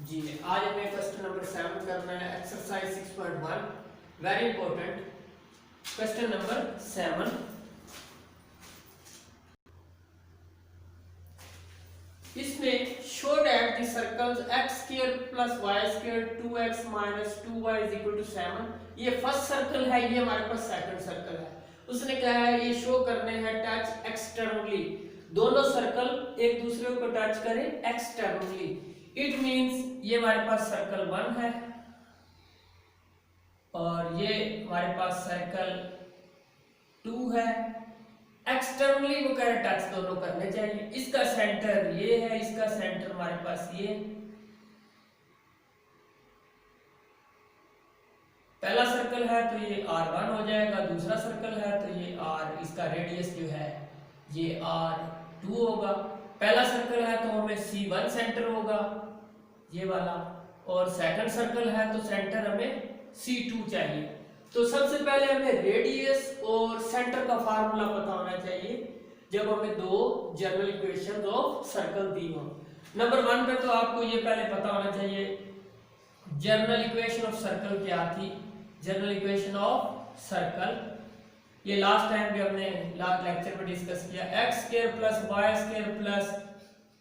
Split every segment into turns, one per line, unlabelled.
जी आज हमें question number 7 करना है exercise 6.1 very important question number 7। इसमें show that the circles x square plus y square 2x minus 2y is equal to 7। ये first circle है, ये हमारे पास सेकंड सर्कल है। उसने क्या है, ये शो करने हैं टच एक्सटर्नली, दोनों सर्कल एक दूसरे को टच करें एक्सटर्नली। इट मींस ये हमारे पास सर्कल 1 है और ये हमारे पास सर्कल 2 है। एक्सटर्नली वो कह रहे टच दोनों करने चाहिए। इसका सेंटर ये है, इसका सेंटर हमारे पास ये। पहला सर्कल है तो ये R1 हो जाएगा, दूसरा सर्कल है तो ये R, इसका रेडियस जो है ये R2 होगा। पहला सर्कल है तो हमें C1 सेंटर होगा ये वाला, और सेकंड सर्कल है तो सेंटर हमें C2 चाहिए। तो सबसे पहले हमें रेडियस और सेंटर का फार्मूला पता होना चाहिए जब हमें दो जनरल इक्वेशन ऑफ सर्कल दी हो। नंबर 1 पे तो आपको ये पहले पता होना चाहिए जनरल इक्वेशन ऑफ सर्कल क्या थी। जनरल इक्वेशन ऑफ सर्कल ये लास्ट टाइम भी हमने लास्ट लेक्चर में डिस्कस किया, x square plus y square plus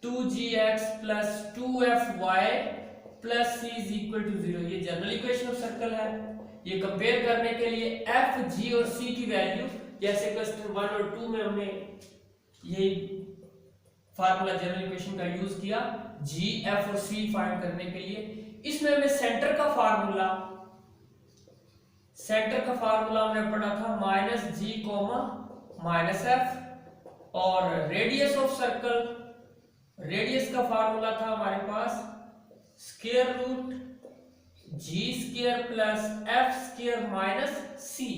2gx plus 2fy plus c is equal to 0। ये जनरल इक्वेशन ऑफ सर्कल है। ये कंपेयर करने के लिए f, g और c की वैल्यू, जैसे क्वेश्चन 1 और 2 में हमने ये फार्मूला जनरल इक्वेशन का यूज किया g, f और c फाइंड करने के लिए। इसमें हमें सेंटर का फार्मूला हमने पढ़ा था minus G comma minus F, और रेडियस ऑफ सर्कल, रेडियस का फार्मूला था हमारे पास square root G square plus F square minus C.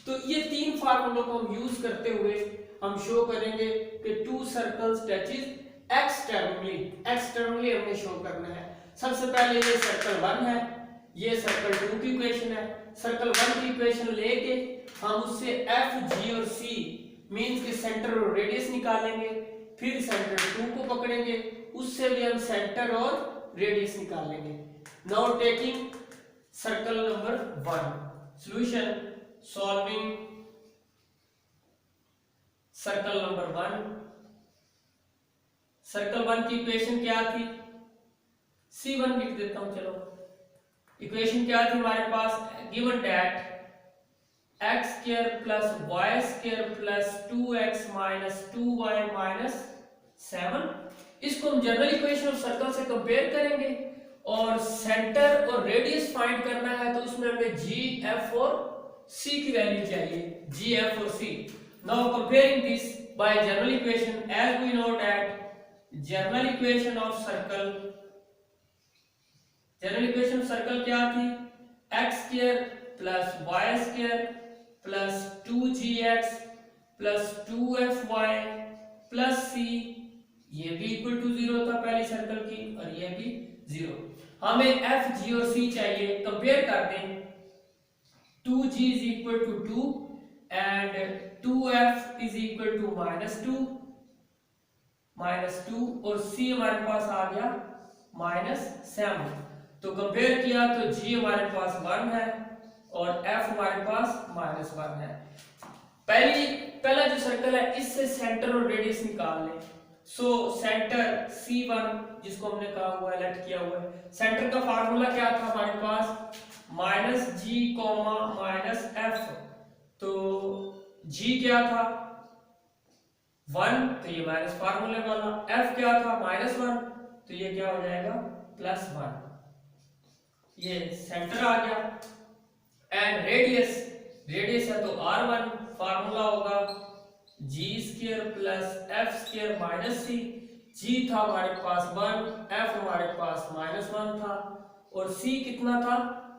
तो ये तीन फार्मूलों को हम यूज करते हुए हम शो करेंगे कि टू सर्कल्स टचेस एक्सटर्नली हमें शो करना है। सबसे पहले ये सर्कल 1 है, ये सर्कल 2 की इक्वेशन है। सर्कल 1 की इक्वेशन लेके हम उससे एफ, जी और सी मींस के सेंटर और रेडियस निकालेंगे। फिर सेंटर 2 को पकड़ेंगे, उससे भी हम सेंटर और रेडियस निकालेंगे। Now taking circle number 1, solution solving circle number 1। Circle 1 की इक्वेशन क्या थी, C1 लिख देता हूं। चलो इक्वेशन क्या थी हमारे पास, given that x square plus y square plus 2x minus 2y minus 7। इसको हम जनरल इक्वेशन ऑफ सर्कल से कंपेयर करेंगे और सेंटर और रेडियस फाइंड करना है, तो उसमें हमें g, f और c की वैल्यू चाहिए, g, f और c। Now comparing this by general equation, as we know that general equation of circle, general equation of circle क्या थी, x square plus y square plus 2gx plus 2fy plus c, ये भी equal to 0 था पहली circle की, और ये भी 0। हमें f, g और c चाहिए। कंपेयर करते हैं, 2g is equal to 2 and 2f is equal to minus 2 और c हमारे पास आ गया माइनस 7। तो कंपेयर किया तो g हमारे पास 1 है और f हमारे पास माइनस 1 है। पहला जो सर्कल है इससे सेंटर और रेडियस निकाल लें। सो सेंटर C1 जिसको हमने कहा हुआ है, लेट किया हुआ है, सेंटर का फार्मूला क्या था हमारे पास, minus G comma minus F. तो g क्या था 1, तो ये माइनस फार्मूले वाला, f क्या था माइनस 1, तो ये क्या हो जाएगा प्लस 1। ये सेंटर आ गया। एंड रेडियस है तो R1, फार्मूला होगा g square plus F square minus c. G था हमारे पास 1, एफ हमारे पास माइनस 1 था, और सी कितना था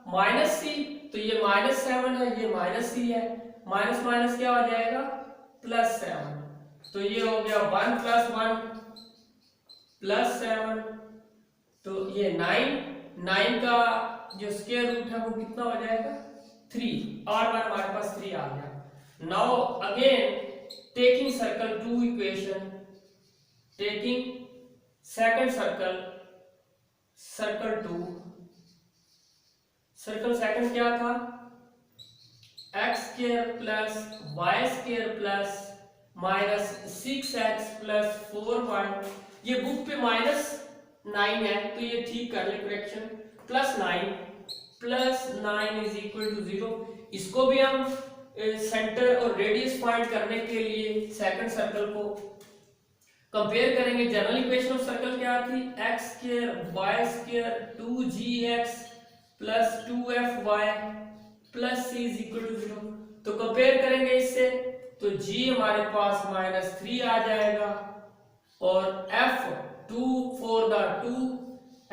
माइनस सी। तो ये माइनस 7 है, ये माइनस सी है, माइनस माइनस क्या हो जाएगा प्लस 7। तो ये हो गया 1 प्लस 1 प्लस 7, तो ये 9 का जो स्क्वायर रूट है वो कितना हो जाएगा 3, R1 हमारे पास 3 आ गया। Now again taking circle 2 equation, taking second circle circle 2, circle second क्या था, x square plus y square plus minus 6x plus 4y। ये बुक पे -9 है तो ये ठीक कर ले correction, plus 9 is equal to 0। इसको भी हम सेंटर और रेडियस फाइंड करने के लिए सेकंड सर्कल को कंपेयर करेंगे। जनरल इक्वेशन ऑफ सर्कल क्या थी, x square y square 2gx plus 2fy plus c is equal to 0। तो कंपेयर करेंगे इससे, तो g हमारे पास -3 आ जाएगा और f 2 4 द 2,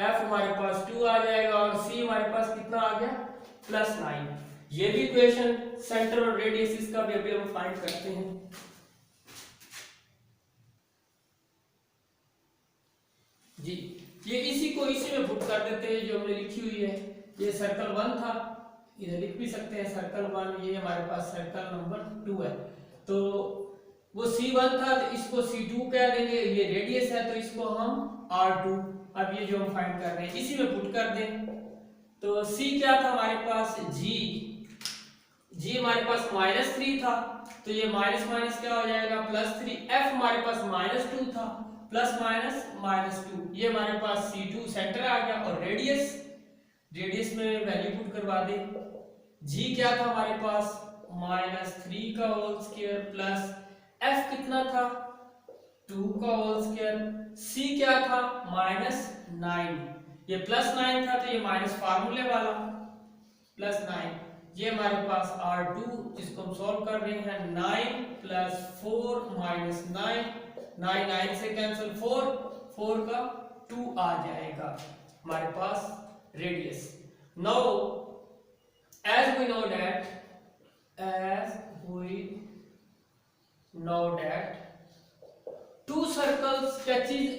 f हमारे पास 2 आ जाएगा और c हमारे पास कितना आ गया +9। ये भी इक्वेशन सेंटर और रेडियस इसका भी अभी हम फाइंड करते हैं। जी ये इसी में पुट कर देते हैं जो हमने लिखी हुई है। ये सर्कल 1 था, इधर लिख भी सकते हैं सर्कल 1, ये हमारे पास सर्कल नंबर 2 है। तो वो C1 था तो इसको C2 कह देंगे, ये रेडियस है तो इसको हम R2। अब ये जो हम फाइंड कर रहे हैं इसी में पुट कर दें। तो C क्या था हमारे पास, G हमारे पास -3 था तो ये माइनस माइनस क्या हो जाएगा +3। F हमारे पास -2 था, प्लस माइनस -2, ये हमारे पास C2 सेंटर आ गया। और रेडियस में वैल्यू पुट करवा दे। G क्या था हमारे पास -3 का होल स्क्वायर प्लस F कितना था 2 का होल स्क्वायर, C क्या था -9, ये +9 था तो ये माइनस फार्मूले वाला +9। ये हमारे पास R2 जिसको हम सॉल्व कर रहे हैं, 9 + 4 -9, 9 से कैंसिल 4 का 2 आ जाएगा हमारे पास radius. Now as we know that two circles touches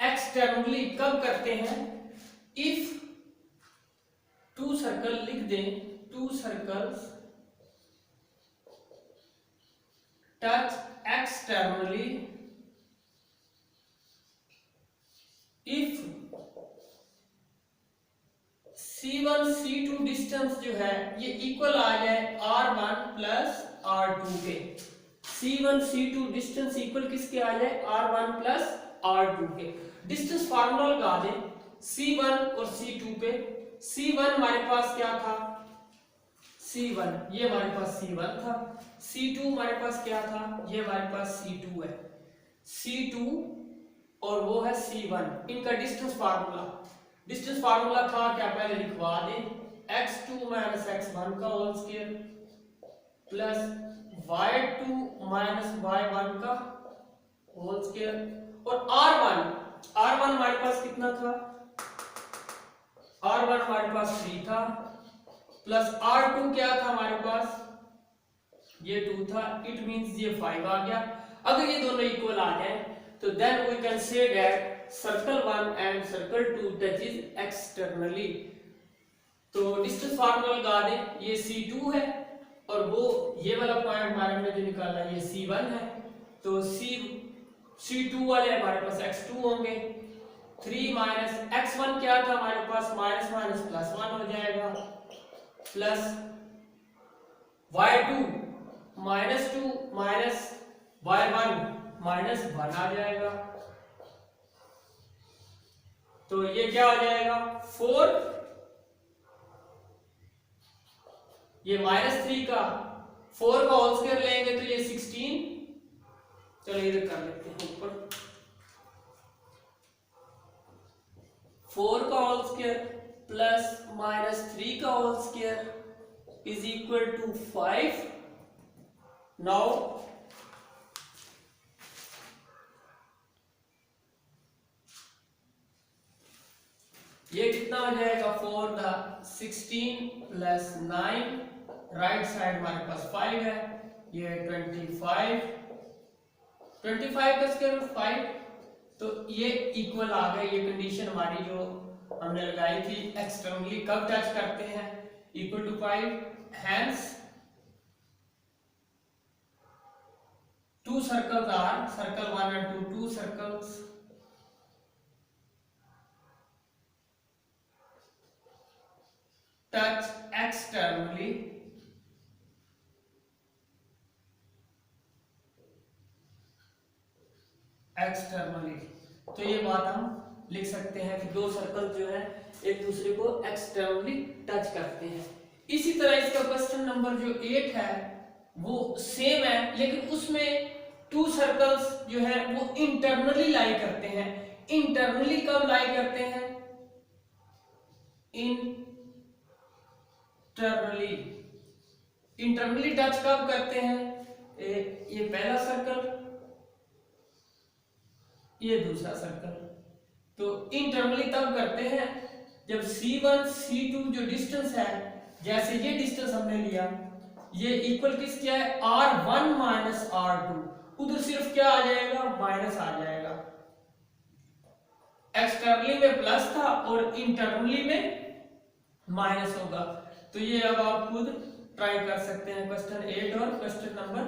externally कब करते हैं, if two circle लिख दें, two circles touch externally if C1 C2 distance जो है ये इक्वल आ जाए R1 प्लस R2 के। C1 C2 डिस्टेंस इक्वल किसके आ जाए, R1 प्लस R2 के। डिस्टेंस फार्मूला लगा दें C1 और C2 पे। C1 हमारे पास क्या था, C1 ये हमारे पास C1 था, C2 हमारे पास क्या था, ये हमारे पास C2 है। C2 और वो है C1, इनका डिस्टेंस फार्मूला था क्या, पहले लिखवा दें, x2 - x1 का whole square plus y2 - y1 का होल स्क्वायर। और R1 हमारे पास कितना था, R1 हमारे पास 3 था प्लस R2 क्या था हमारे पास, ये 2 था, इट मींस ये 5 आ गया। अगर ये दोनों इक्वल आ जाए तो then we can say that circle 1 and circle 2 touches externally. तो डिस्टेंस फार्मूला लगा दें, ये C2 है और वो ये वाला पॉइंट हमारे में जो निकाला ये C1 है। तो C2 वाले हमारे पास x2 होंगे, 3 - x1 क्या था हमारे पास, माइनस माइनस प्लस 1 हो जाएगा, प्लस y2 -2 माइनस y1 -1 आ जाएगा। तो ये क्या हो जाएगा 4, ये -3 का 4 का होल स्क्वायर लेंगे तो ये 16। चलो इधर कर लेते हैं ऊपर, 4 का होल स्क्वायर प्लस -3 का whole square is equal to 5। Now ये कितना हो जाएगा 4 द 16 प्लस 9, राइट साइड हमारे पास 5 है, ये 25 का स्क्वायर रूट 5। तो ये इक्वल आ गए, ये कंडीशन हमारी जो हमने लगाई थी एक्सटर्नली कब टच करते हैं, equal to 5। Hence two circles are circle 1 and 2 circles touch externally तो ये बात हम लिख सकते हैं कि दो सर्कल जो है एक दूसरे को एक्सटर्नली टच करते हैं। इसी तरह इसका क्वेश्चन नंबर जो 8 है वो सेम है, लेकिन उसमें टू सर्कल्स जो है वो इंटरनली लाई करते हैं। इंटरनली कब लाई करते हैं? इंटरनली टच कब करते हैं? ये पहला सर्कल, ये दूसरा सर्कल। तो इंटरनली तब करते हैं जब C1 C2 जो डिस्टेंस है, जैसे ये डिस्टेंस हमने लिया, ये इक्वल किस क्या है? R1 minus R2। उधर सिर्फ क्या आ जाएगा? माइनस आ जाएगा। एक्सटर्नली में प्लस था और इंटरनली में माइनस होगा। तो ये अब आप खुद ट्राई कर सकते हैं। क्वेश्चन 8 और question number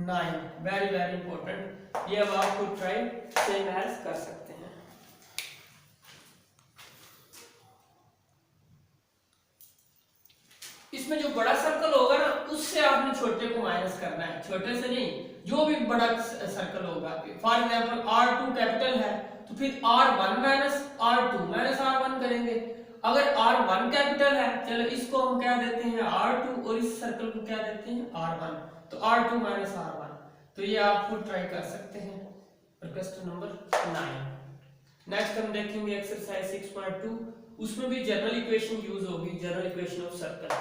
9 very very important. ये अब आप खुद ट्राई सेम एज कर सकते हैं। इसमें जो बड़ा सर्कल होगा ना, उससे आपने छोटे को माइनस करना है, छोटे से नहीं, जो भी बड़ा सर्कल होगा। फॉर एग्जांपल R2 कैपिटल है तो फिर R1 minus R2 minus R1 करेंगे। अगर R1 कैपिटल है, चलो इसको हम क्या देते हैं R2 और इस सर्कल को क्या देते हैं R1, तो R2 माइनस R1। तो ये आप खुद ट्राई कर सकते हैं। क्वेश्चन नंबर 9 नेक्स्ट हम देखेंगे एक्सरसाइज 6.2। उसमें भी जनरल इक्वेशन यूज होगी, जनरल इक्वेशन ऑफ सर्कल।